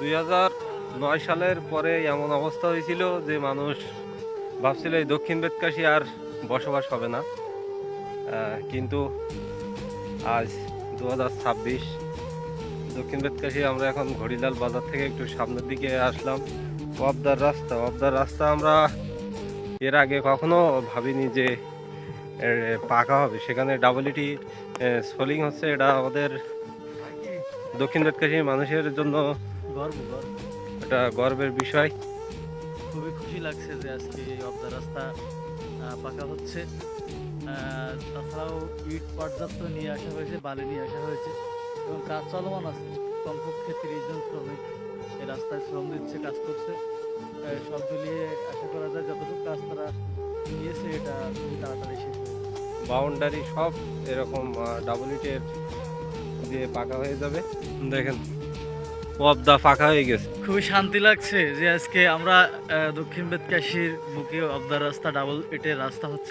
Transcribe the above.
2009 সালের পরে এমন অবস্থা হয়েছিল যে মানুষ ভাবছিল এই দক্ষিণ বেতকাশি আর বসবাস হবে না। কিন্তু আজ 2026 দক্ষিণ বেতকাশি আমরা এখন ঘড়িলাল বাজার থেকে একটু সামনের দিকে আসলাম। ওয়াবদার রাস্তা আমরা এর আগে কখনো ভাবিনি যে পাকা হবে। সেখানে ডাবলইটি সোলিং হচ্ছে। এটা আমাদের দক্ষিণ বেতকাশি মানুষের জন্য গর্ব গর্ব এটা গর্বের বিষয়। খুবই খুশি লাগছে যে আজকে এই অবদা রাস্তা পাকা হচ্ছে। তাছাড়াও ইট পর্যাপ্ত নিয়ে আসা হয়েছে, বালি নিয়ে আসা হয়েছে এবং কাজ চলমান আছে। কমপক্ষে 30 জন শ্রমিক এই রাস্তায় শ্রম দিচ্ছে, কাজ করছে। সব মিলিয়ে আশা করা যায় যতটুকু কাজ তারা নিয়েছে এটা খুবই তাড়াতাড়ি শেষ হয়ে যাবে। বাউন্ডারি সব এরকম ডাবলইটের দিয়ে পাকা হয়ে যাবে। দেখেন পদ্মা ফাঁকা হয়ে গেছে। খুবই শান্তি লাগছে যে আজকে আমরা দক্ষিণ বেতকাশির বুকে অবদা রাস্তা ডাবল ইটের রাস্তা হচ্ছে।